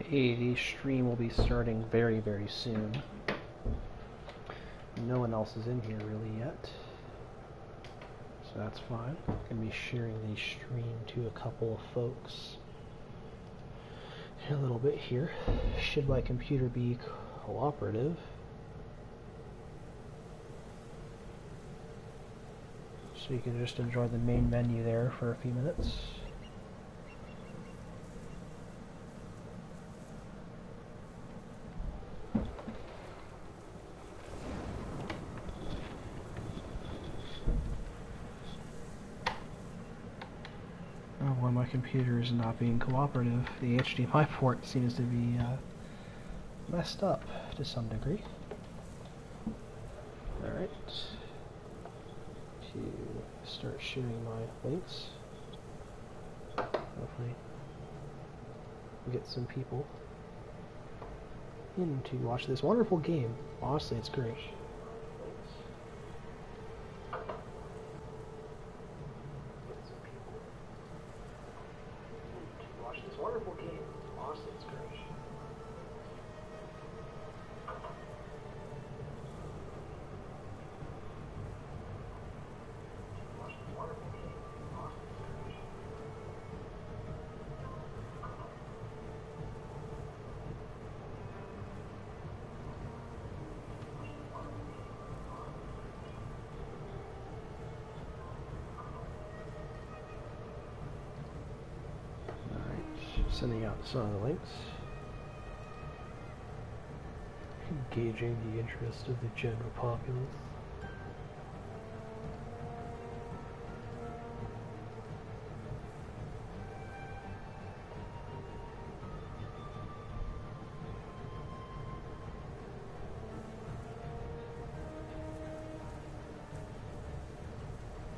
Hey, the stream will be starting very, very soon. No one else is in here really yet, so that's fine. I'm going to be sharing the stream to a couple of folks in a little bit here. Should my computer be cooperative? So you can just enjoy the main menu there for a few minutes. When my computer is not being cooperative, the HDMI port seems to be messed up to some degree. Alright. To start sharing my links. Hopefully get some people in to watch this wonderful game. Honestly, it's great. Sending out some of the links. Engaging the interest of the general populace.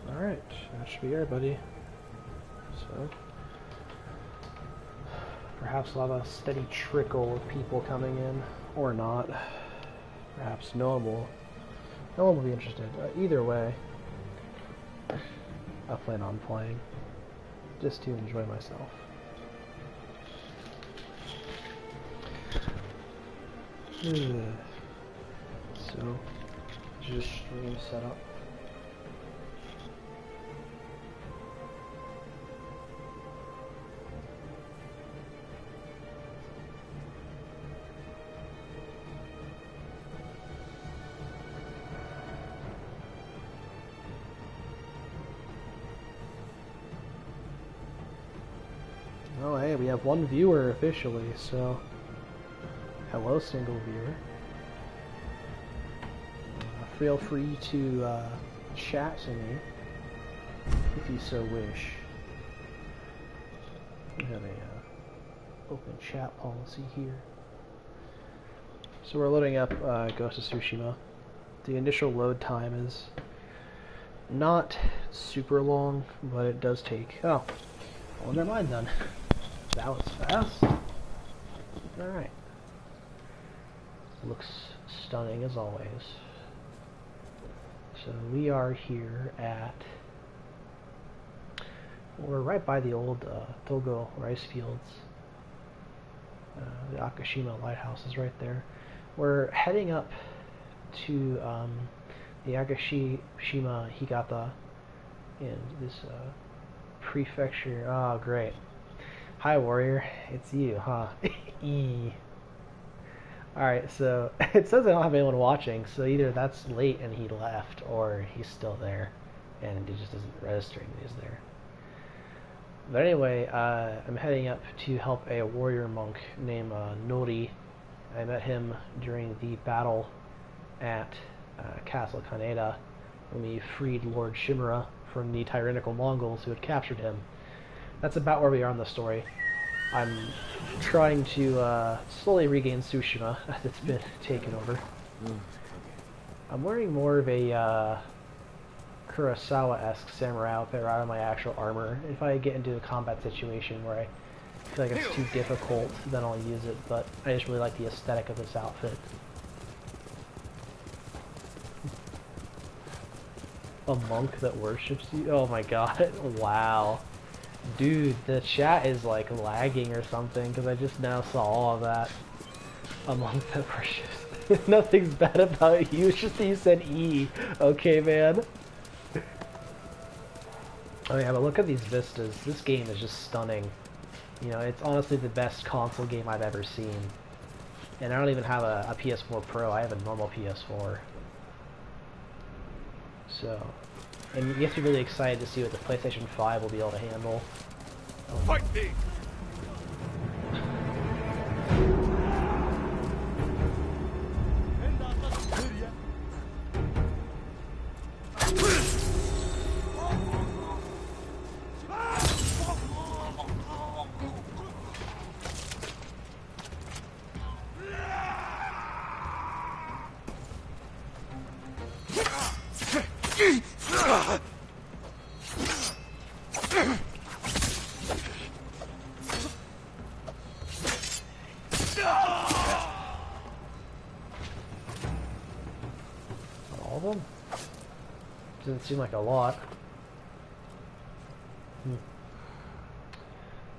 Alright, that should be everybody. So perhaps we'll have a steady trickle of people coming in, or not. Perhaps no one will be interested. Either way, I plan on playing, just to enjoy myself. So, just stream setup. Oh, hey, we have one viewer officially, so hello, single viewer. Feel free to chat to me if you so wish. We have a open chat policy here. So we're loading up Ghost of Tsushima. The initial load time is not super long, but it does take... Oh, well, never mind then. That was fast. Alright. Looks stunning as always. So we are here at... We're right by the old Togo rice fields. The Akashima lighthouse is right there. We're heading up to the Akashima Higata in this prefecture. Oh, great. Hi, warrior. It's you, huh? Alright, so it says I don't have anyone watching, so either that's late and he left, or he's still there, and he just isn't registering that he's there. But anyway, I'm heading up to help a warrior monk named Nori. I met him during the battle at Castle Kaneda when we freed Lord Shimura from the tyrannical Mongols who had captured him. That's about where we are in the story. I'm trying to slowly regain Tsushima as it's been taken over. I'm wearing more of a Kurosawa-esque samurai outfit rather than my actual armor. If I get into a combat situation where I feel like it's too difficult, then I'll use it, but I just really like the aesthetic of this outfit. A monk that worships you? Oh my god, wow. Dude, the chat is like lagging or something because I just now saw all of that among the precious. Nothing's bad about you, it's just that you said E. Okay, man. Oh yeah, but look at these vistas. This game is just stunning. You know, it's honestly the best console game I've ever seen. And I don't even have a PS4 Pro, I have a normal PS4. So, and you have to be really excited to see what the PlayStation 5 will be able to handle. Fight me! All of them? Doesn't seem like a lot.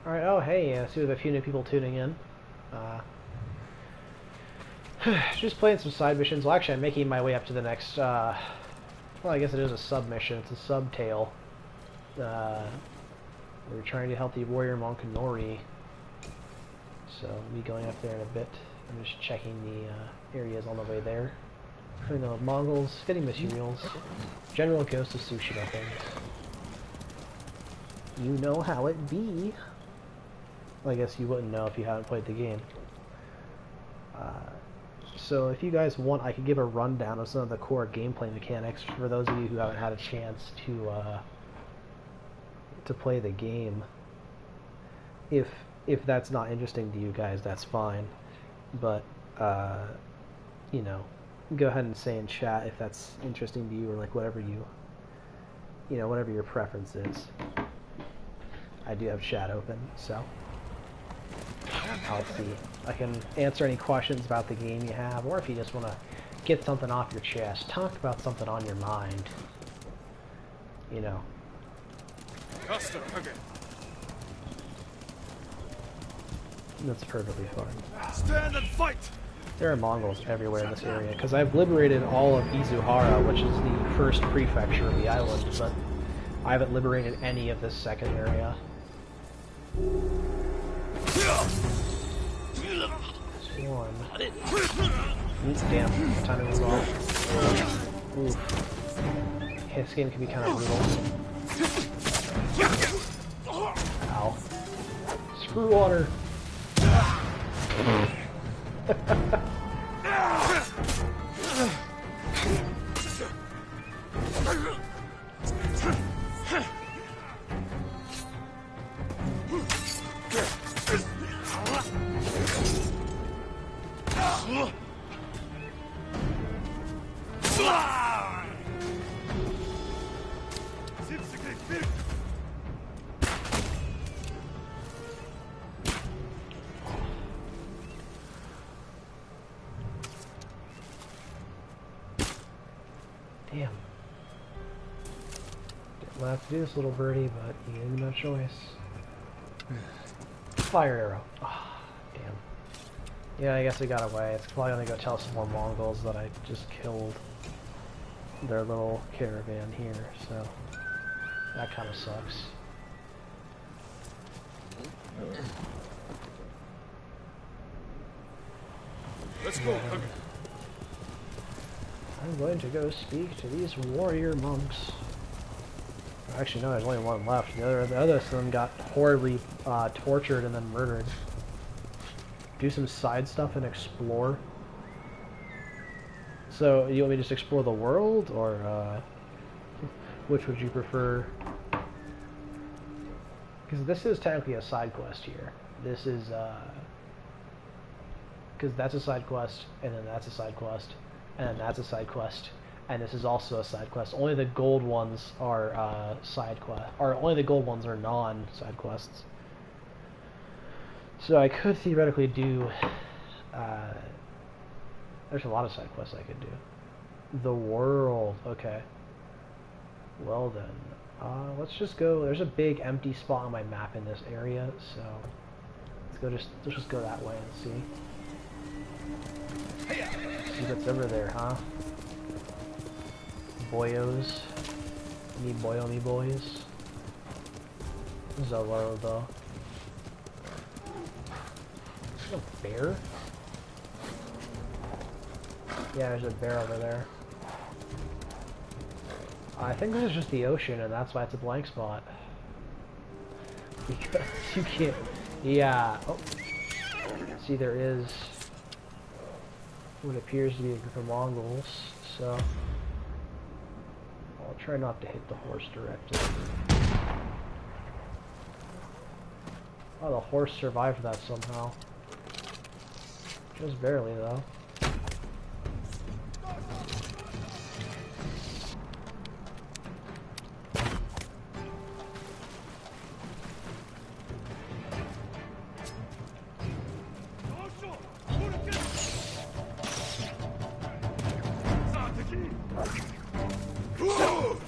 Alright, oh hey, I see we have a few new people tuning in. Just playing some side missions. Well, actually I'm making my way up to the next, well I guess it is a sub-mission. It's a subtail. We're trying to help the warrior monk Nori. So I'll be going up there in a bit. I'm just checking the areas on the way there. Fighting the Mongols, getting materials. General Ghost of Tsushima things. You know how it be. Well, I guess you wouldn't know if you haven't played the game. So if you guys want, I could give a rundown of some of the core gameplay mechanics for those of you who haven't had a chance to play the game. If that's not interesting to you guys, that's fine. But you know, go ahead and say in chat if that's interesting to you, or like whatever you know, whatever your preference is. I do have chat open, so I'll see. I can answer any questions about the game you have, or if you just want to get something off your chest, talk about something on your mind. You know. That's perfectly fine. Stand and fight! There are Mongols everywhere in this area, because I've liberated all of Izuhara, which is the first prefecture of the island, but I haven't liberated any of this second area. One. Damn, time to move off. Oof. This game can be kind of brutal. Ow. Screw water. Damn. Didn't have to do this, little birdie, but you gave me no choice. Fire arrow. Oh, damn. Yeah, I guess I got away. It's probably gonna go tell some more Mongols that I just killed their little caravan here, so that kind of sucks. Let's go. I'm going to go speak to these warrior monks. Actually, no, there's only one left. The other of them got horribly tortured and then murdered. Do some side stuff and explore. So, you want me to just explore the world, or which would you prefer? Because this is technically a side quest here. This is, because that's a side quest, and then that's a side quest, and then that's a side quest, and this is also a side quest. Only the gold ones are side quest, or only the gold ones are non-side quests. So I could theoretically do. There's a lot of side quests I could do. The world, okay. Well then, Let's just go. There's a big empty spot on my map in this area, so let's just go that way and see. See what's over there, huh? Boyos. Me boyo me boys. Zolo though. There's a bear? Yeah, there's a bear over there. I think this is just the ocean, and that's why it's a blank spot. Because you can't... Yeah. Oh. See, there is what appears to be a group of Mongols, so... I'll try not to hit the horse directly. Oh, the horse survived that somehow. Just barely, though.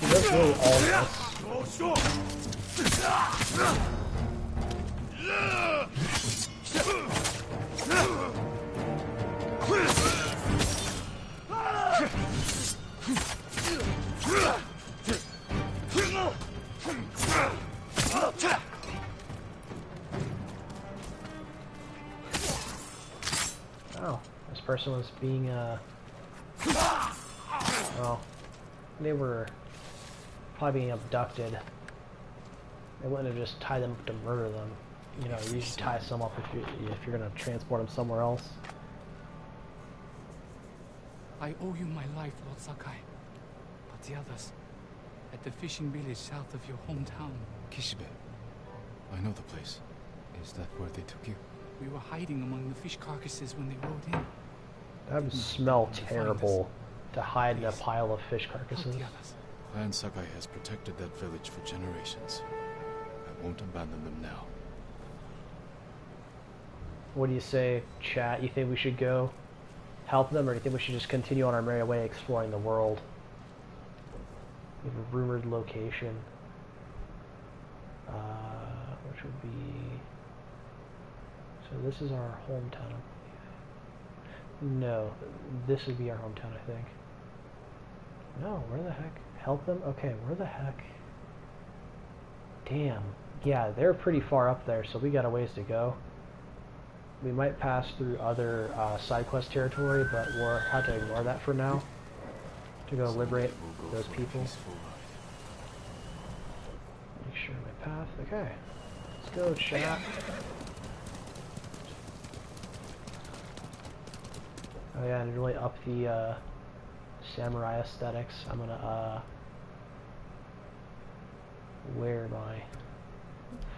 That's really all this. Oh, this person was being, well, they were probably being abducted. They wouldn't have just tied them up to murder them. You know, you usually tie some up if you're gonna transport them somewhere else. I owe you my life, Lord Sakai. But the others, at the fishing village south of your hometown. Kishibe. I know the place. Is that where they took you? We were hiding among the fish carcasses when they rode in. That would smell terrible to hide in a pile of fish Help carcasses. the others. Clan Sakai has protected that village for generations. I won't abandon them now. What do you say, chat? You think we should go help them, or do you think we should just continue on our merry way exploring the world? We have a rumored location. Which would be... So this is our hometown. No, this would be our hometown, I think. No, where the heck? Help them? Okay, where the heck? Damn. Yeah, they're pretty far up there, so we got a ways to go. We might pass through other side quest territory, but we'll have to ignore that for now. To go liberate those people. Make sure my path. Okay. Let's go, chat. Oh yeah, and really up the samurai aesthetics. I'm gonna wear my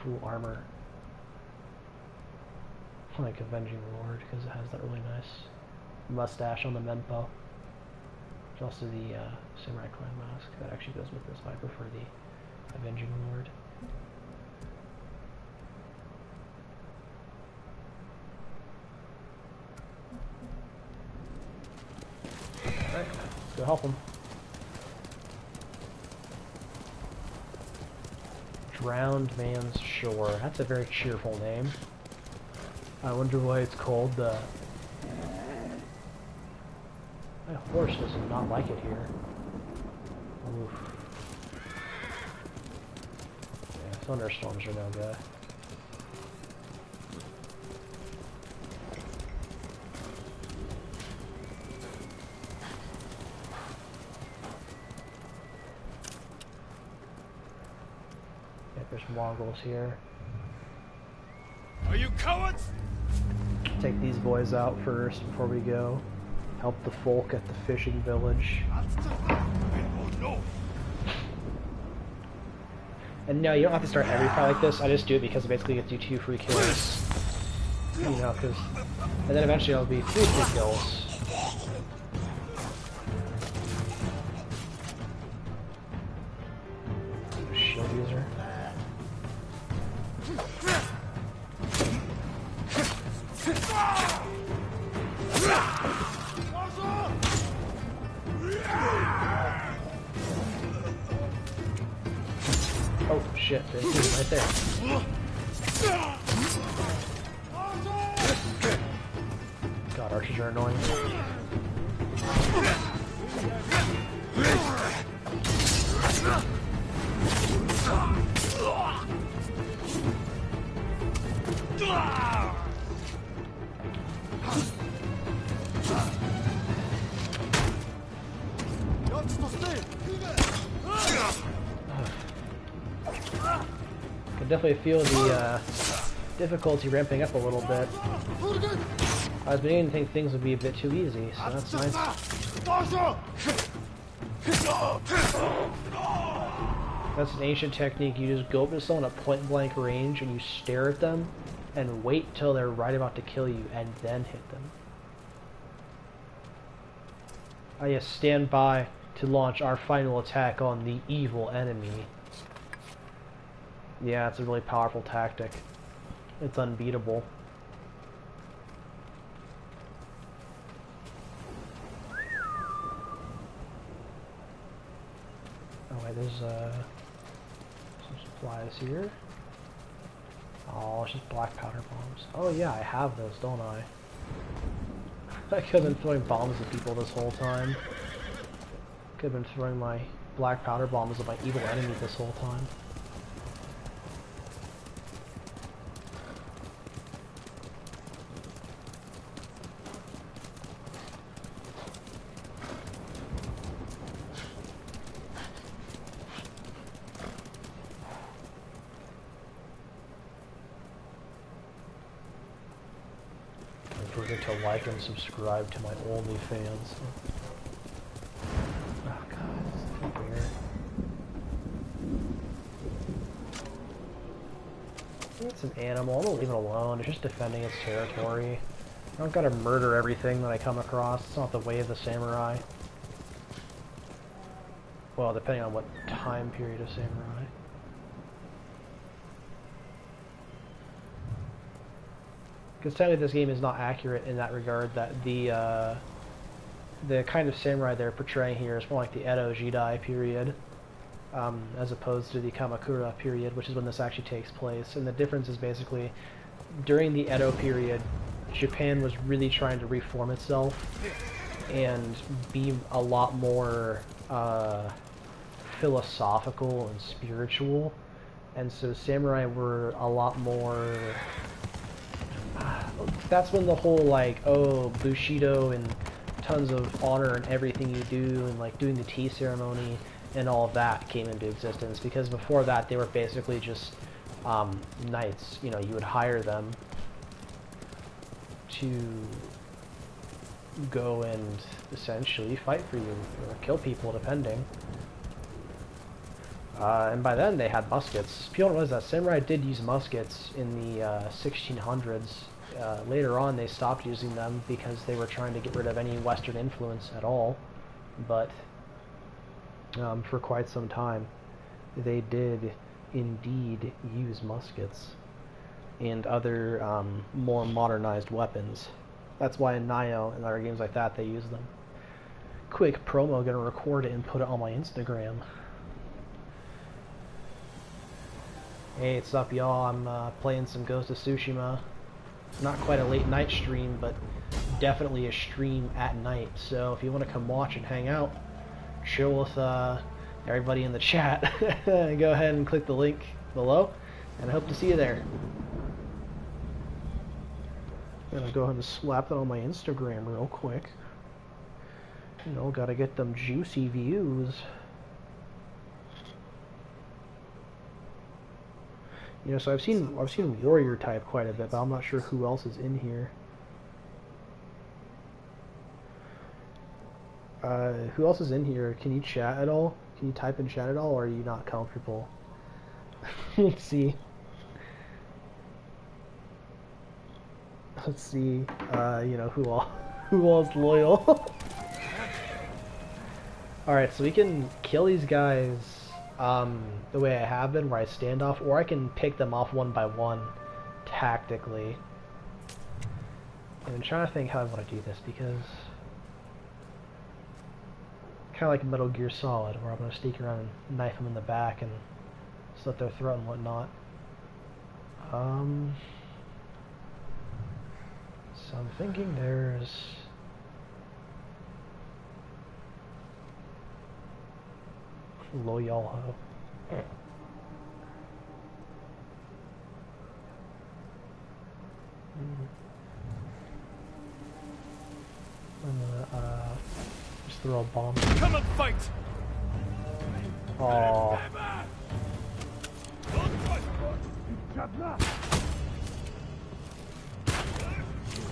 full armor. Like Avenging Lord, because it has that really nice mustache on the Menpo. There's also the Samurai Clan mask that actually goes with this, but I prefer the Avenging Lord. Alright, let's go help him. Drowned Man's Shore. That's a very cheerful name. I wonder why it's called the... My horse does not like it here. Oof. Yeah, thunderstorms are no good. Yeah, there's Mongols here. Are you cowards? Take these boys out first before we go. Help the folk at the fishing village. Oh no! And no, you don't have to start every fight like this. I just do it because it basically gets you 2 free kills. You know, because... And then eventually it'll be 3 free kills. Shield user. He's right there. God, archers are annoying. Can definitely feel the difficulty ramping up a little bit. I was beginning to think things would be a bit too easy, so that's nice. That's an ancient technique. You just go up to someone at point blank range and you stare at them and wait till they're right about to kill you and then hit them. Oh yes, stand by to launch our final attack on the evil enemy. Yeah, it's a really powerful tactic. It's unbeatable. Oh wait, there's some supplies here. Oh, it's just black powder bombs. Oh yeah, I have those, don't I? I could have been throwing bombs at people this whole time. Could have been throwing my black powder bombs at my evil enemy this whole time. Don't forget to like and subscribe to my OnlyFans. Oh god, this is too weird. It's an animal, I'm gonna leave it alone, it's just defending its territory. I don't gotta murder everything that I come across, it's not the way of the samurai. Well, depending on what time period of samurai. Because technically this game is not accurate in that regard, that the kind of samurai they're portraying here is more like the Edo Jidai period, as opposed to the Kamakura period, which is when this actually takes place. And the difference is basically, during the Edo period, Japan was really trying to reform itself and be a lot more philosophical and spiritual. And so samurai were a lot more... that's when the whole like, oh, Bushido and tons of honor and everything you do and like doing the tea ceremony and all of that came into existence, because before that they were basically just knights. You know, you would hire them to go and essentially fight for you or kill people depending. And by then they had muskets. People don't realize that samurai did use muskets in the 1600s. Later on they stopped using them because they were trying to get rid of any Western influence at all. But for quite some time they did indeed use muskets and other more modernized weapons. That's why in Nioh and other games like that they use them. Quick promo, gonna record it and put it on my Instagram. Hey, what's up y'all? I'm playing some Ghost of Tsushima. Not quite a late night stream, but definitely a stream at night. So if you want to come watch and hang out, chill with everybody in the chat, go ahead and click the link below, and I hope to see you there. I'm gonna go ahead and slap that on my Instagram real quick. You know, gotta get them juicy views. You know, so I've seen warrior type quite a bit, but I'm not sure who else is in here. Who else is in here? Can you chat at all? Can you type in chat at all, or are you not comfortable? Let's see. Let's see. You know, who all is loyal? All right, so we can kill these guys. The way I have been, where I stand off, or I can pick them off one by one, tactically. And I'm trying to think how I want to do this, because kind of like Metal Gear Solid, where I'm going to sneak around and knife them in the back and slit their throat and whatnot. So I'm thinking there's Loyalho. I'm gonna just throw a bomb. Come and fight! Oh.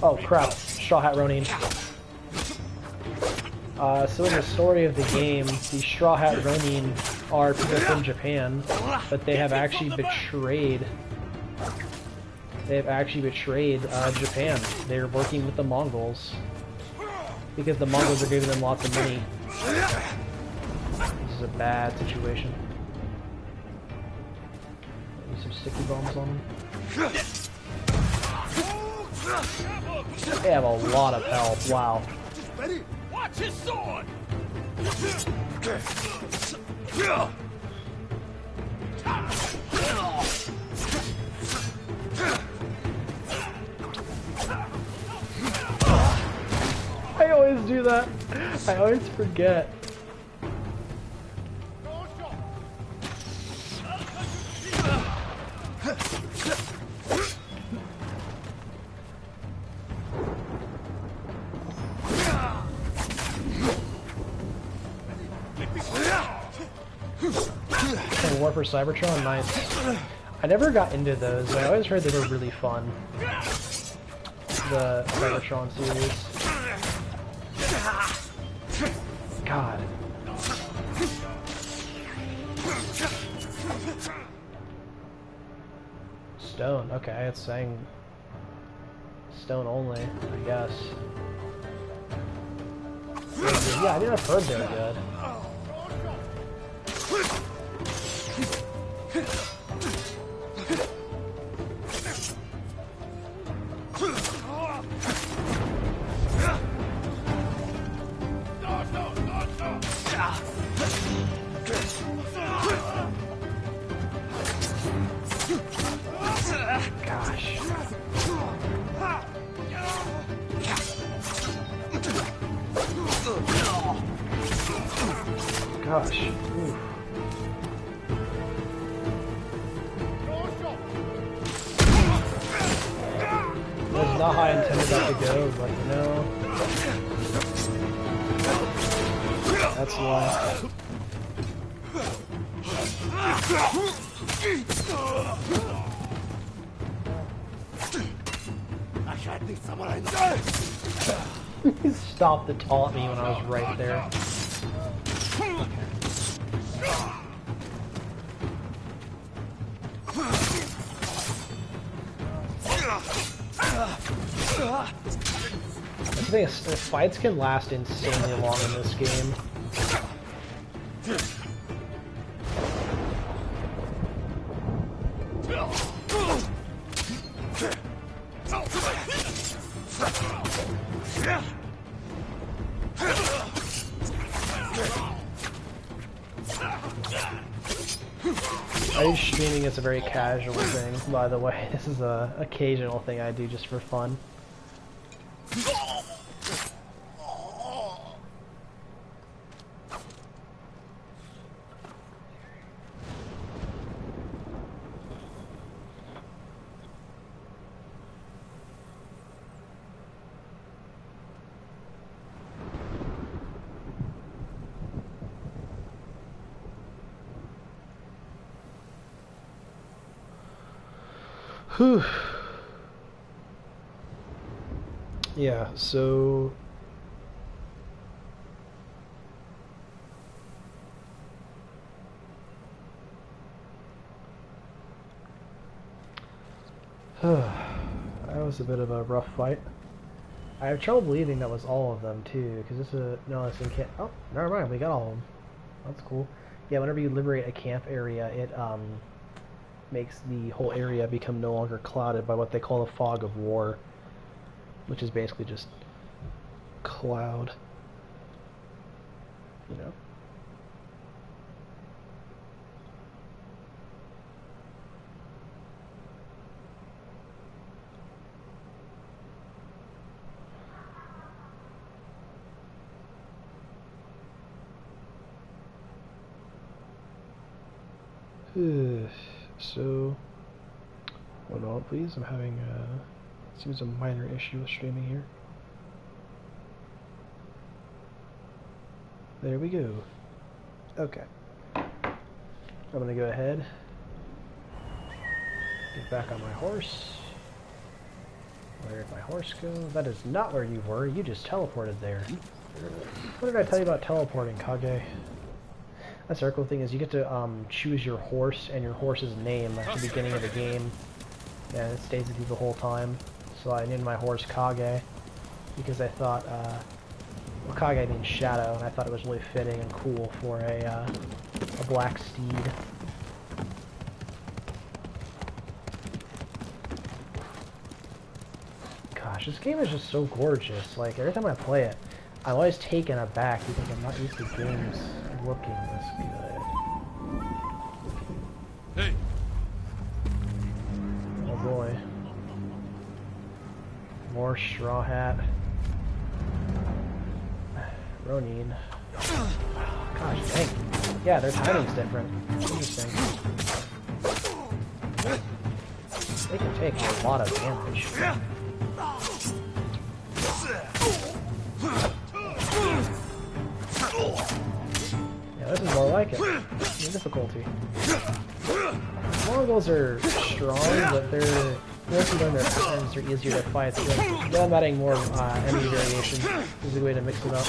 Oh crap! Straw Hat Ronin. So in the story of the game, the Straw Hat Ronin are people from Japan, but they have actually betrayed. They have actually betrayed Japan. They're working with the Mongols because the Mongols are giving them lots of money. This is a bad situation. Use some sticky bombs on them. They have a lot of health. Wow. Watch his sword! I always do that. I always forget. War for Cybertron, nice. I never got into those. I always heard they were really fun. The Cybertron series. God. Stone. Okay, it's saying stone only, I guess. Yeah, I think I've heard they're good. Gosh. Gosh. Oof. That's not how I intended that to go, but you know. That's why. He stopped to taunt me when I was right there. The thing is, the fights can last insanely long in this game. I use streaming as a very casual thing, by the way. This is a occasional thing I do just for fun. Whew. Yeah, so that was a bit of a rough fight. I have trouble believing that was all of them too, because this is no, this can't. Oh, never mind, we got all of them. That's cool. Yeah, whenever you liberate a camp area, it makes the whole area become no longer clouded by what they call the fog of war, which is basically just cloud, you know. So, hold on, please. I'm having seems a minor issue with streaming here. There we go. Okay. I'm gonna go ahead, get back on my horse. Where did my horse go? That is not where you were. You just teleported there. What did I tell you about teleporting, Kage? That circle thing is you get to choose your horse and your horse's name at the beginning of the game, and it stays with you the whole time. So I named my horse Kage because I thought, well, Kage means shadow, and I thought it was really fitting and cool for a black steed. Gosh, this game is just so gorgeous. Like, every time I play it, I'm always taken aback because I'm not used to games looking this good. Hey. Oh boy. More Straw Hat. Ronin. Gosh dang. Yeah, their timing's different. Interesting. They can take a lot of damage. Yeah, this is more like it. The difficulty. Mongols are strong, but they're once you learn their patterns, they're easier to fight. So them adding more enemy variation is a way to mix it up.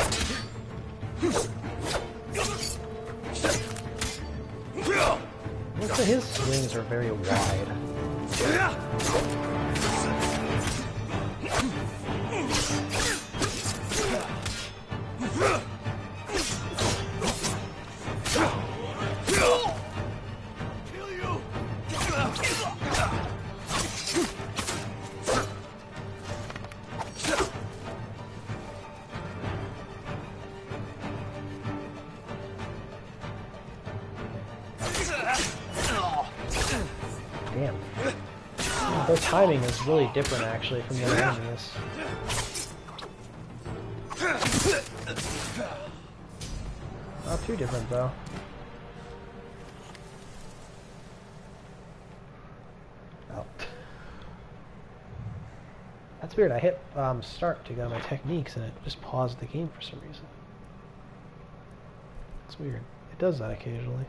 Looks like his swings are very wide. Damn. Their timing is really different, actually, from the other enemies. Not too different, though. Oh. That's weird. I hit start to go to my techniques, and it just paused the game for some reason. It's weird. It does that occasionally.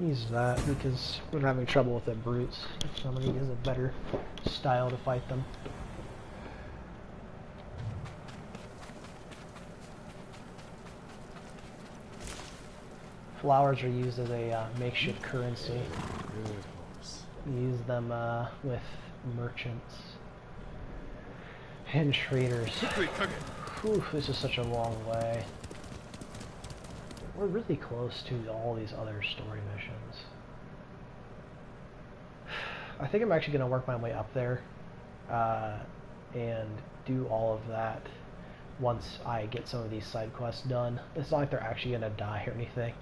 Use that because we're having trouble with the brutes. If somebody has a better style to fight them. Flowers are used as a makeshift currency. We use them with merchants and traders. Whew, this is such a long way. We're really close to all these other story missions. I think I'm actually going to work my way up there and do all of that once I get some of these side quests done. It's not like they're actually going to die or anything.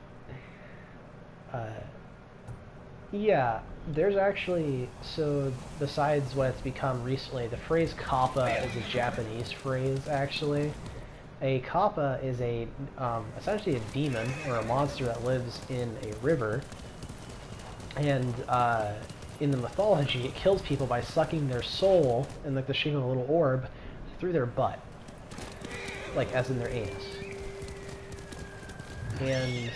Yeah, there's actually, so besides what it's become recently, the phrase kappa is a Japanese phrase, actually. A kappa is a essentially a demon or a monster that lives in a river, and in the mythology, it kills people by sucking their soul in like the shape of a little orb through their butt, like as in their anus. And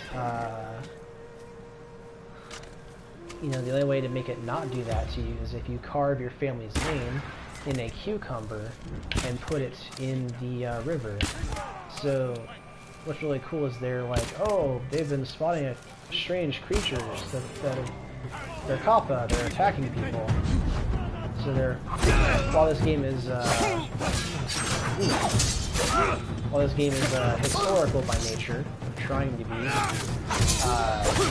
you know, the only way to make it not do that to you is if you carve your family's name in a cucumber and put it in the river. So what's really cool is they're like, oh, they've been spotting strange creatures they're kappa, they're attacking people. So they're, while this game is historical by nature, trying to be,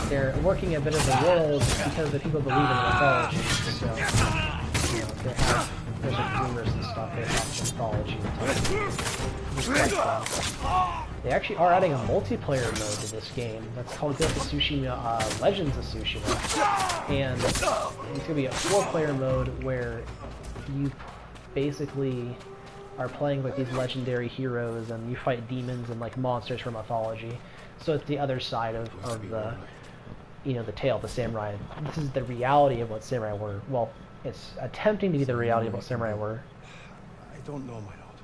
they're working a bit of the world because the people believe in mythology. So, you know, there's like rumors and stuff based off mythology and stuff. They actually are adding a multiplayer mode to this game that's called Ghost of Tsushima, Legends of Tsushima. And it's going to be a 4-player mode where you basically are playing with these legendary heroes, and you fight demons and like monsters from mythology. So it's the other side of the, you know, the tale of the samurai. This is the reality of what samurai were. Well, it's attempting to be the reality of what samurai were. I don't know, my lord.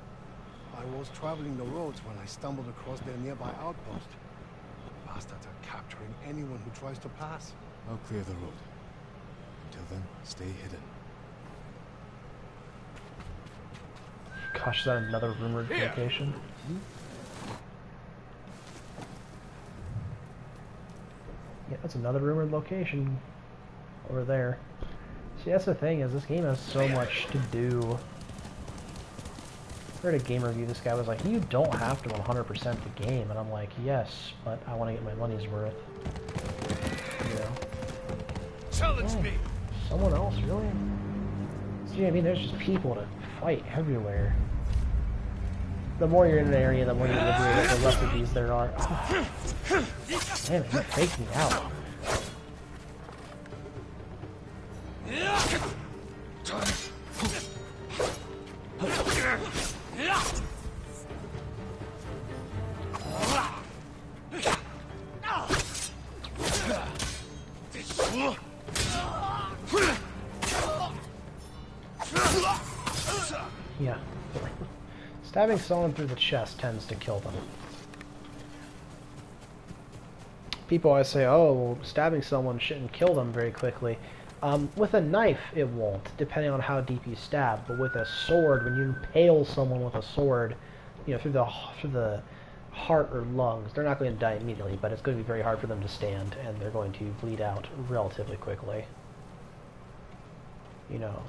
I was traveling the roads when I stumbled across their nearby outpost. The bastards are capturing anyone who tries to pass. I'll clear the road. Until then, stay hidden. Gosh, is that another rumored location? Yeah, that's another rumored location over there. See, that's the thing, is this game has so much to do. I heard a game review, this guy was like, you don't have to 100% the game, and I'm like, yes, but I want to get my money's worth. You know? Challenge me! Someone else, really? See, I mean, there's just people to fight everywhere. The more you're in an area, the more you liberate it, the less of these there are. Oh. Damn it, you faked me out. Yeah. Stabbing someone through the chest tends to kill them. People always say, oh, well, stabbing someone shouldn't kill them very quickly. With a knife, it won't, depending on how deep you stab. But with a sword, when you impale someone with a sword, you know, through the heart or lungs, they're not going to die immediately, but it's going to be very hard for them to stand, and they're going to bleed out relatively quickly. You know.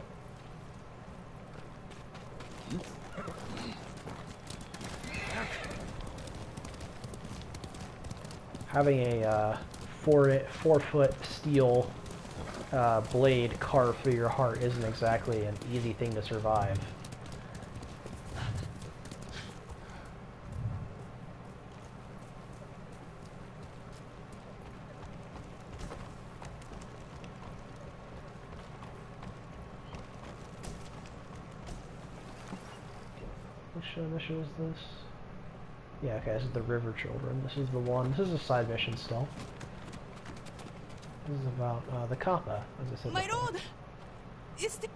Having a 4-foot steel blade carved through your heart isn't exactly an easy thing to survive. Which mission is this? Yeah, okay, this is the River Children. This is the one. This is a side mission still. This is about the Kappa, as I said. My before. lord! Is the...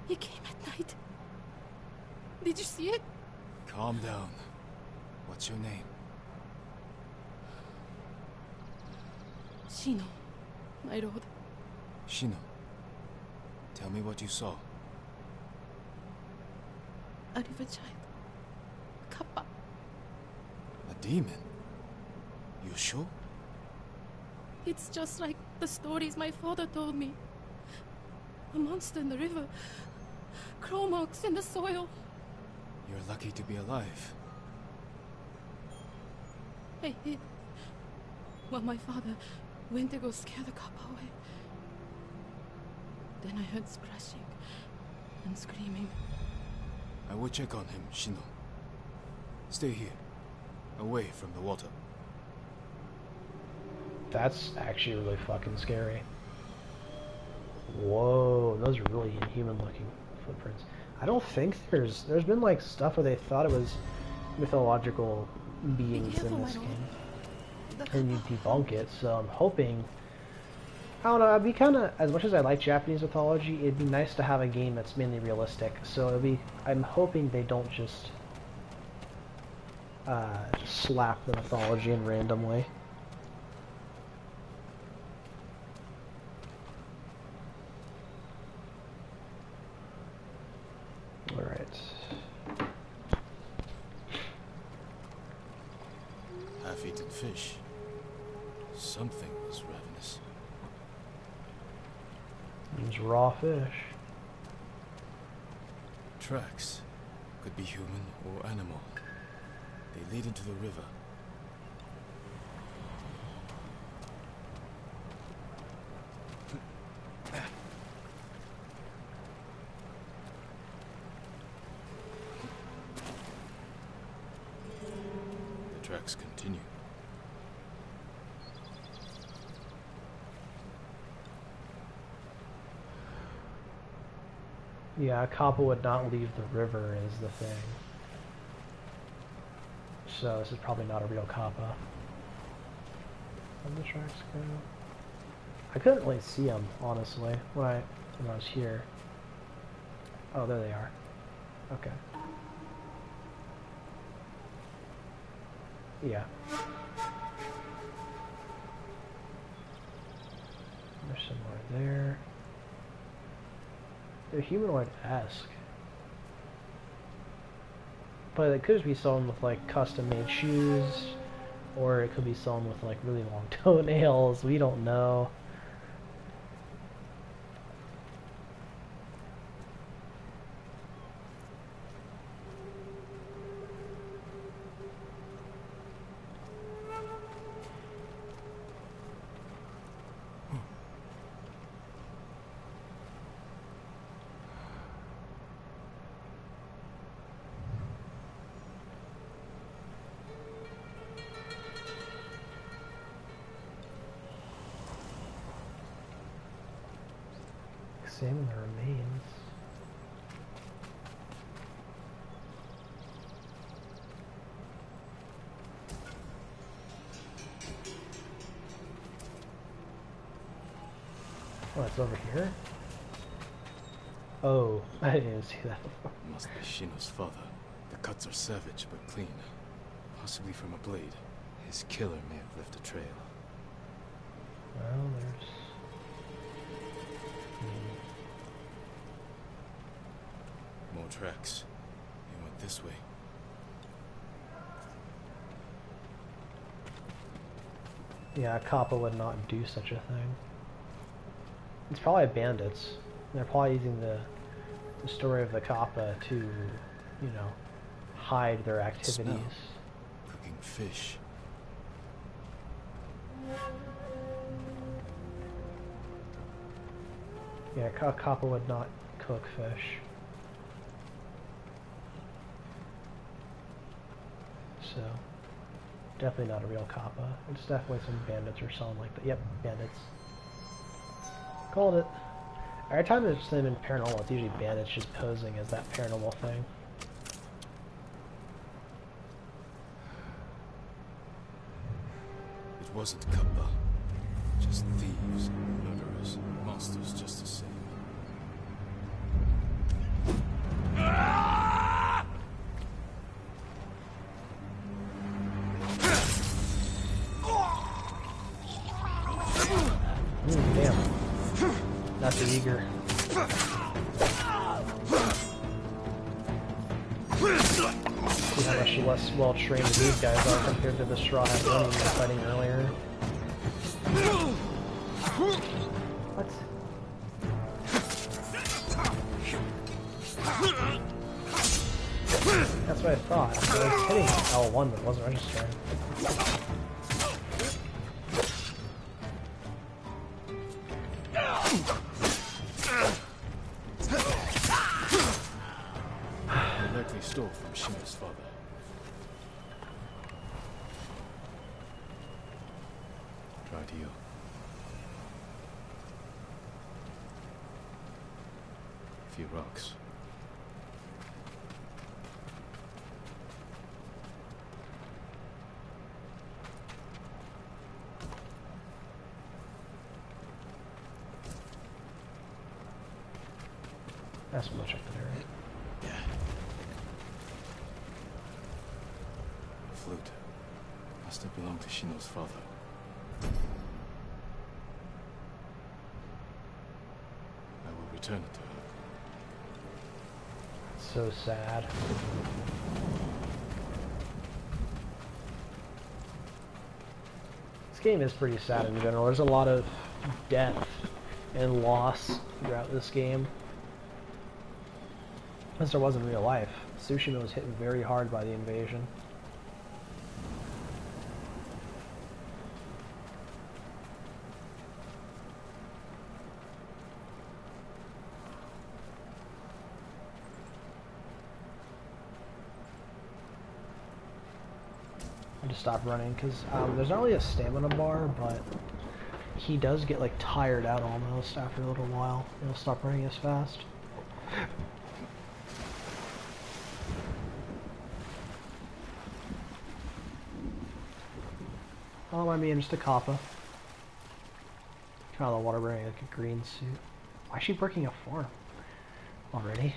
He came at night. Did you see it? Calm down. What's your name? Shino, my lord. Shino. Tell me what you saw. A river child. Kappa. A demon? You sure? It's just like the stories my father told me. A monster in the river. Claw marks in the soil. You're lucky to be alive. I hid while my father went to go scare the Kappa away. Then I heard splashing and screaming. I will check on him, Shino. Stay here, away from the water. That's actually really fucking scary. Whoa, those are really inhuman looking footprints. I don't think there's been like stuff where they thought it was mythological beings in this game. And you debunk it, so I'm hoping... I don't know, I'd be kind of, as much as I like Japanese mythology, it'd be nice to have a game that's mainly realistic. So it'd be, I'm hoping they don't just slap the mythology in randomly. Alright. Half-eaten fish. Something was ravenous. Means raw fish. Tracks. Could be human or animal. They lead into the river. The tracks continue. Yeah, Kappa would not leave the river is the thing. So this is probably not a real Kappa. Where'd the tracks go? I couldn't really see them, honestly, when I was here. Oh, there they are. Okay. Yeah. There's some more there. They're humanoid-esque. But it could just be someone with like custom-made shoes, or it could be someone with like really long toenails. We don't know. Examine the remains. Oh, it's over here? Oh, I didn't see that before. Must be Shino's father. The cuts are savage but clean. Possibly from a blade. His killer may have left a trail. Well, there's... More tracks. He went this way. Yeah, Kappa would not do such a thing. It's probably bandits. They're probably using the story of the Kappa to, you know, hide their activities. Smell. Cooking fish. Yeah, Kappa would not cook fish. So, definitely not a real Kappa. It's definitely some bandits or something like that. Yep, bandits. Called it. Every time there's something in paranormal, it's usually bandits just posing as that paranormal thing. It wasn't Kappa. Just thieves, murderers, monsters just the same. Damn. Not so eager. See how much less well trained these guys are compared to the Straw Hat Running we were fighting earlier. What? That's what I thought. I was hitting L1 but it wasn't registering. They likely stole from Shino's father. Try to you. A few rocks. That's what I'll check that area. Yeah. The flute. Must have belonged to Shino's father. I will return it to her. So sad. This game is pretty sad in general. There's a lot of death and loss throughout this game. As there was in real life. Tsushima was hit very hard by the invasion. I just stopped running because there's not really a stamina bar, but he does get like tired out almost after a little while. He'll stop running as fast. Oh, I mean, just a kappa. Kind of the water wearing like a green suit. Why is she working a farm already?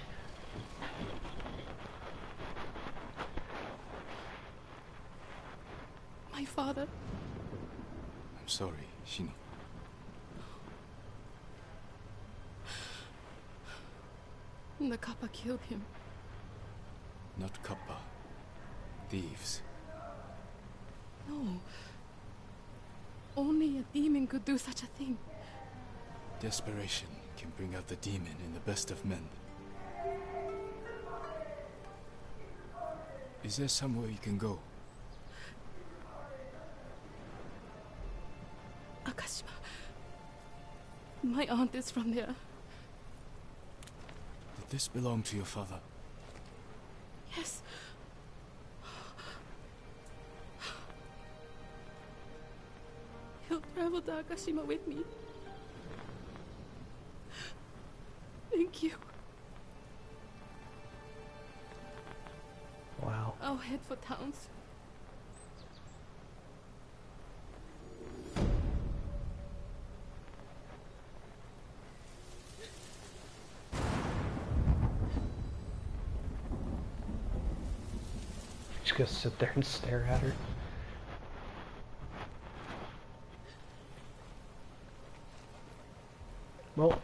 My father. I'm sorry, Shino. The Kappa killed him. Not Kappa. Thieves. No. Only a demon could do such a thing. Desperation can bring out the demon in the best of men. Is there somewhere you can go? Akashima. My aunt is from there. Did this belong to your father? Yes. He'll travel to Akashima with me. Thank you. Wow. I'll head for towns. Just gonna sit there and stare at her. Well,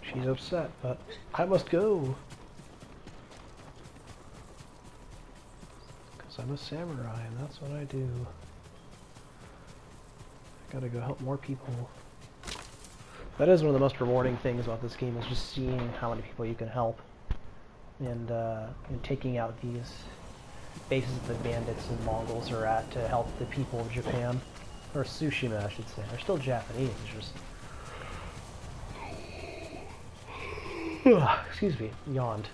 she's upset, but I must go. Because I'm a samurai and that's what I do. I gotta go help more people. That is one of the most rewarding things about this game, is just seeing how many people you can help. And taking out these bases the bandits and Mongols are at to help the people of Japan. Or Tsushima, I should say. They're still Japanese, it's just... Excuse me, yawned.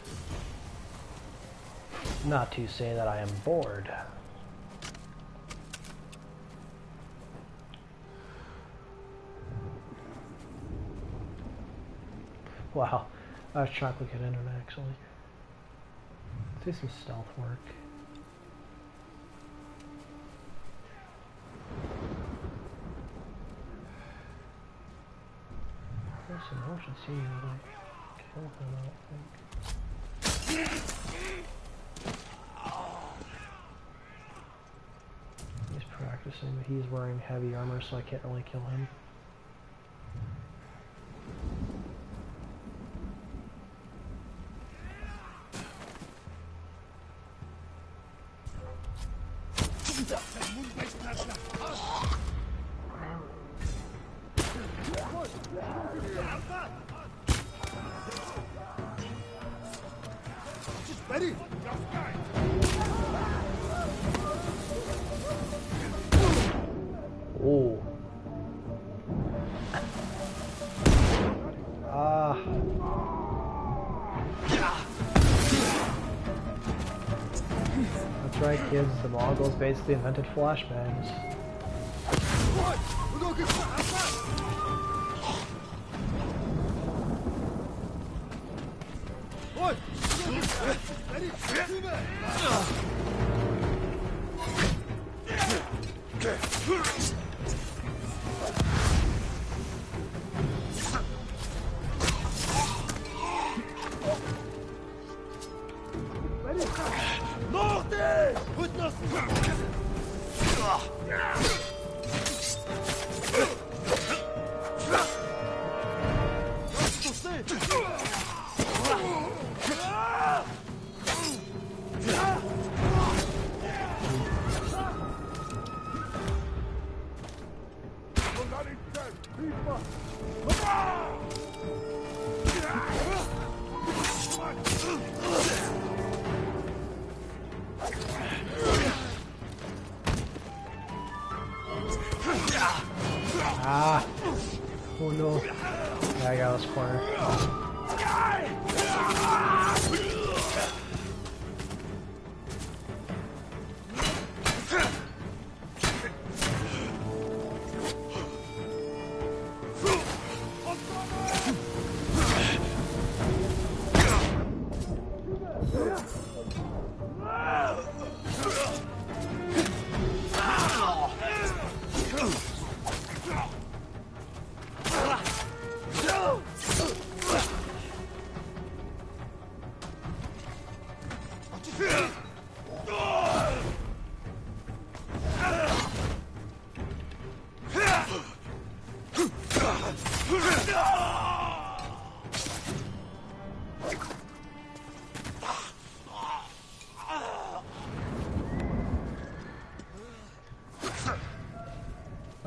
Not to say that I am bored. Wow, I was trying to look at internet actually. Let's do some stealth work. There's some motion seeing that I kill him, I don't think. He's practicing, but he's wearing heavy armor, so I can't really kill him. Ready? Oh. Ah. That's right, kids. The Mongols basically invented flashbangs. Ah! Oh no. Yeah, I got this corner.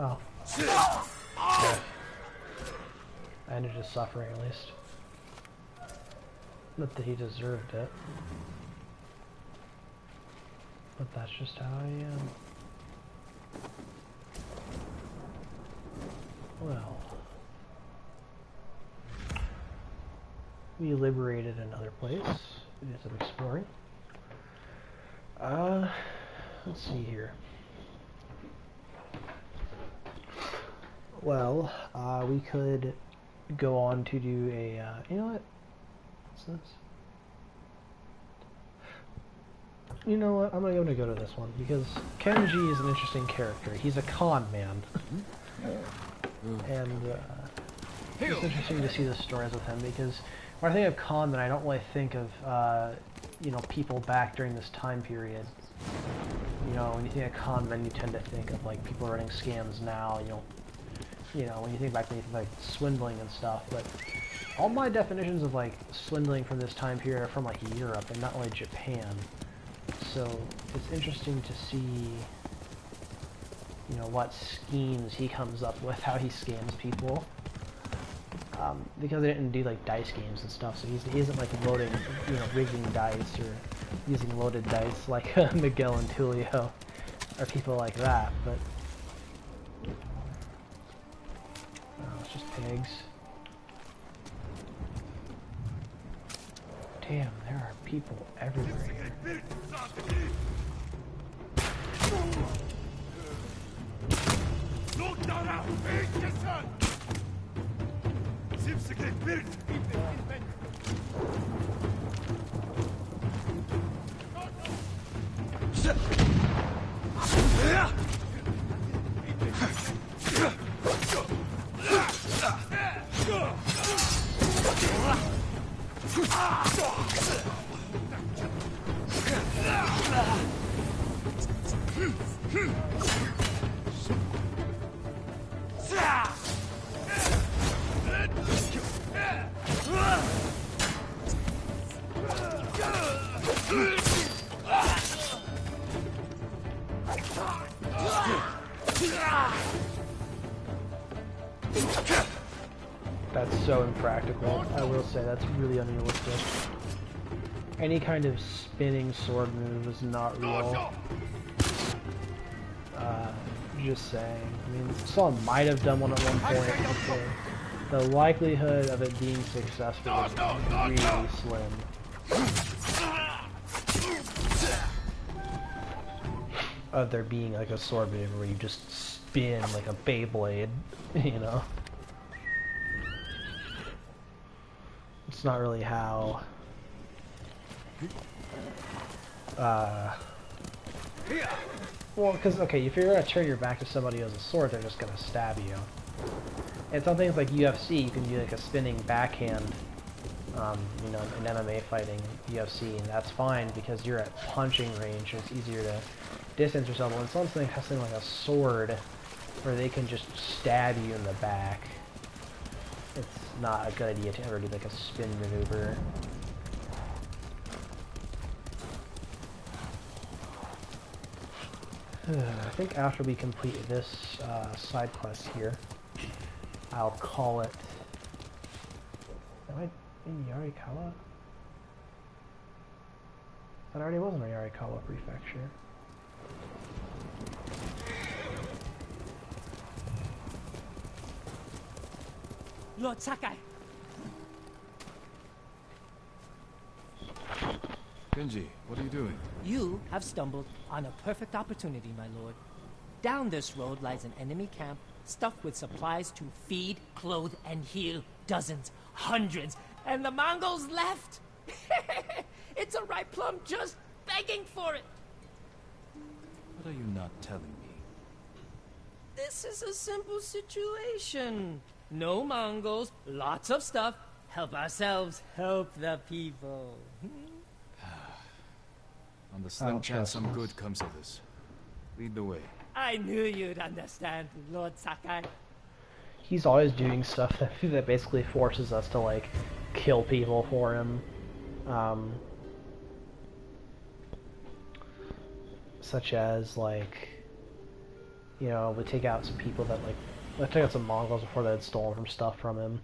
Oh. I ended his suffering at least. Not that he deserved it. But that's just how I am. Well. We liberated another place. We did some exploring. Let's see here. Well, we could go on to do a, you know what? What's this? You know what? I'm gonna go to this one because Kenji is an interesting character. He's a con man. And it's interesting to see the stories with him because when I think of con man, I don't really think of, you know, people back during this time period. You know, when you think of con men, you tend to think of like people running scams now. You know, when you think back, when you think like swindling and stuff. But all my definitions of like swindling from this time period are from like Europe and not really Japan. So it's interesting to see, you know, what schemes he comes up with, how he scams people. Because they didn't do like dice games and stuff, so he isn't like loading, you know, rigging dice or using loaded dice like Miguel and Tulio or people like that. But it's just pigs. Damn, there are people everywhere here. That's so impractical. I will say that's really unrealistic. Any kind of spinning sword move is not real. Just saying. I mean, someone might have done one at one point, but the likelihood of it being successful is really slim. Of there being like a sword move where you just spin like a Beyblade, you know? It's not really how well, because, okay, if you're going to turn your back to somebody who has a sword, they're just going to stab you. And some things like UFC, you can do like a spinning backhand, you know, in MMA fighting, UFC, and that's fine because you're at punching range, and it's easier to distance yourself. When something has something like a sword, where they can just stab you in the back, it's not a good idea to ever do like a spin maneuver. I think after we complete this side quest here, I'll call it. Am I in Yarikawa? That already was in Yarikawa Prefecture. Lord Sakai! Kenji, what are you doing? You have stumbled on a perfect opportunity, my lord. Down this road lies an enemy camp stuffed with supplies to feed, clothe, and heal dozens, hundreds, and the Mongols left It's a ripe plum just begging for it. What are you not telling me? This is a simple situation. No Mongols, lots of stuff. Help ourselves, help the people. On the slim don't chance trust some us. good comes of this. Lead the way. I knew you'd understand, Lord Sakai. He's always doing stuff that basically forces us to like kill people for him. Such as like, you know, we take out some people that like, let's take out some Mongols before they had stolen some stuff from him.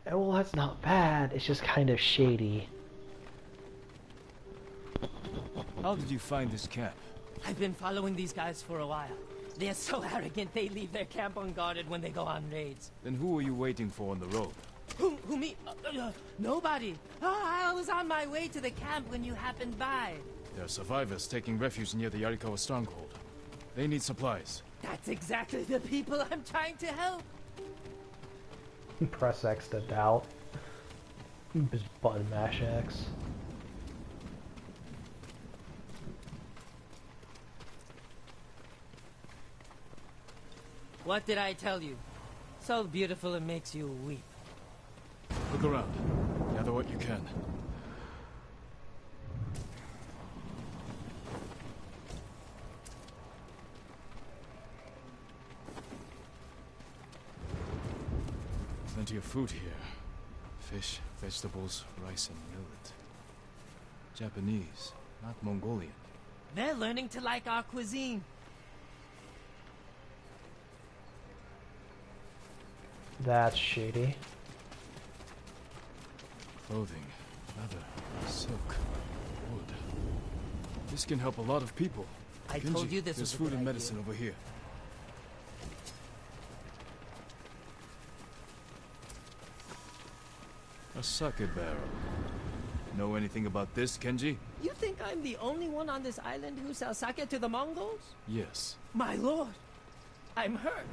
And well, that's not bad, it's just kind of shady. How did you find this camp? I've been following these guys for a while. They're so arrogant they leave their camp unguarded when they go on raids. Then who were you waiting for on the road? Who me? Nobody. I was on my way to the camp when you happened by. There are survivors taking refuge near the Yarikawa stronghold. They need supplies. That's exactly the people I'm trying to help. Press X to doubt. Just button mash X. What did I tell you? So beautiful it makes you weep. Look around. Gather what you can. Plenty of food here. Fish, vegetables, rice, and millet. Japanese, not Mongolian. They're learning to like our cuisine. That's shady. Clothing, leather, silk, wood. This can help a lot of people. I Genji, told you this there's was a food good and idea. medicine over here. A sake barrel. Know anything about this, Kenji? You think I'm the only one on this island who sells sake to the Mongols? Yes. My lord, I'm hurt.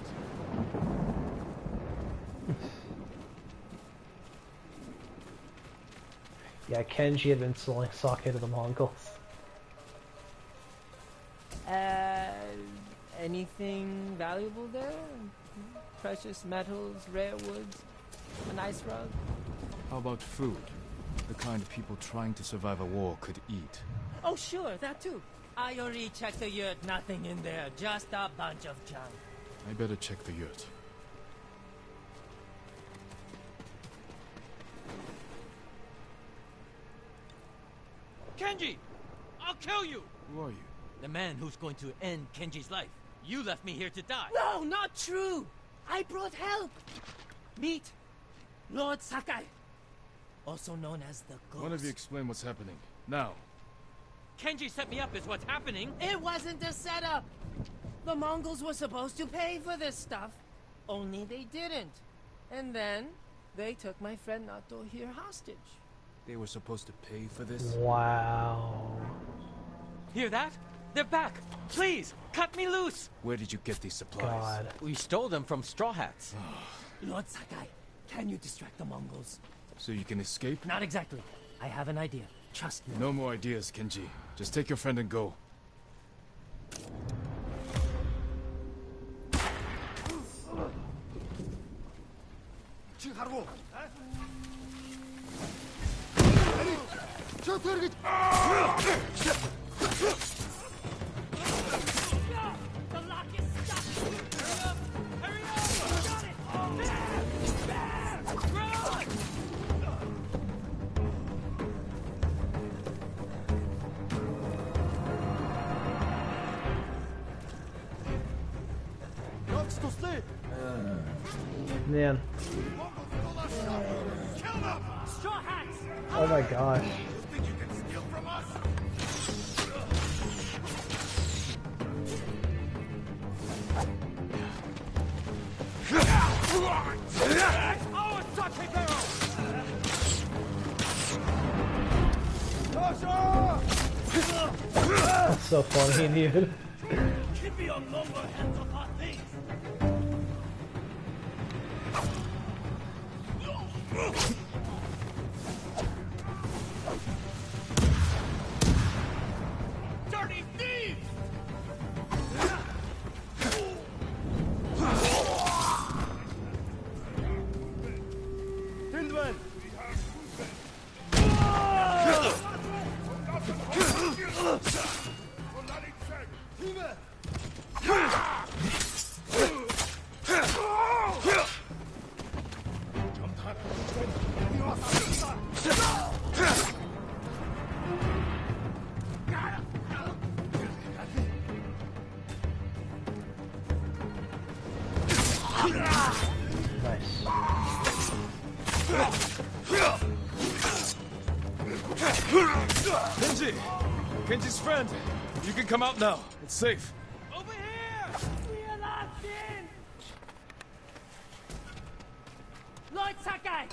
Yeah, Kenji had been selling sake to the Mongols. Anything valuable there? Precious metals, rare woods, a nice rug? How about food? The kind people trying to survive a war could eat. Oh, sure, that too. I already checked the yurt, nothing in there, just a bunch of junk. I better check the yurt. Kenji! I'll kill you! Who are you? The man who's going to end Kenji's life. You left me here to die. No, not true! I brought help! Meet Lord Sakai, also known as the Ghost. One of you explain what's happening. Now. Kenji set me up is what's happening. It wasn't a setup! The Mongols were supposed to pay for this stuff, only they didn't. And then, they took my friend Nato here hostage. They were supposed to pay for this? Wow. Hear that? They're back! Please, cut me loose! Where did you get these supplies? God. We stole them from Straw Hats. Lord Sakai, can you distract the Mongols? So you can escape? Not exactly. I have an idea. Trust me. No more ideas, Kenji. Just take your friend and go. The lock is stuck! Hurry up! Got it! Run! Man. Straw hats! Oh my gosh. Our sake barrel! That's so funny, dude. Keep your lumber hands off our things! Nice. Kenji! Kenji's friend! You can come out now. It's safe. Over here! We are locked in! Lord Sakai!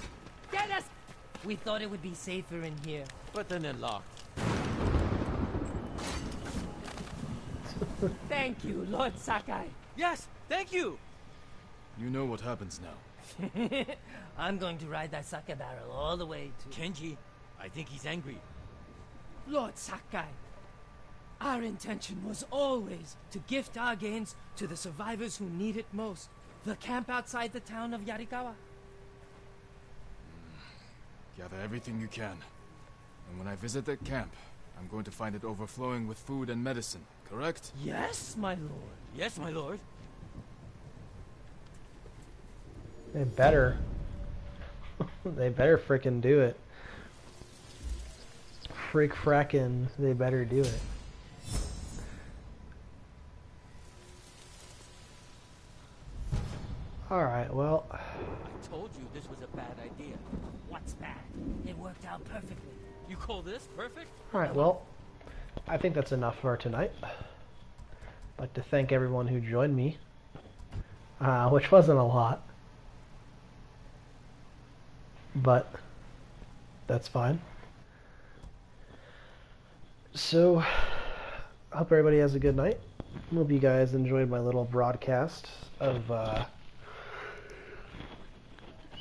Get us! We thought it would be safer in here. But then they're locked. Thank you, Lord Sakai. Yes, thank you! You know what happens now. I'm going to ride that sake barrel all the way to... Kenji, I think he's angry. Lord Sakai, our intention was always to gift our gains to the survivors who need it most. The camp outside the town of Yarikawa. Gather everything you can. And when I visit that camp, I'm going to find it overflowing with food and medicine, correct? Yes, my lord. Yes, my lord. They better. They better frickin' do it. Freak frackin', they better do it. Alright, well. I told you this was a bad idea. What's bad? It worked out perfectly. You call this perfect? Alright, well. I think that's enough for tonight. I'd like to thank everyone who joined me. Which wasn't a lot. But that's fine. So, I hope everybody has a good night. Hope you guys enjoyed my little broadcast of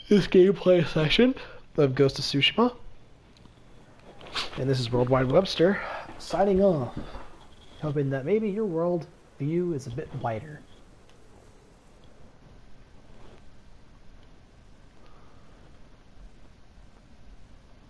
this gameplay session of Ghost of Tsushima. And this is Worldwide Webster, signing off. Hoping that maybe your world view is a bit wider.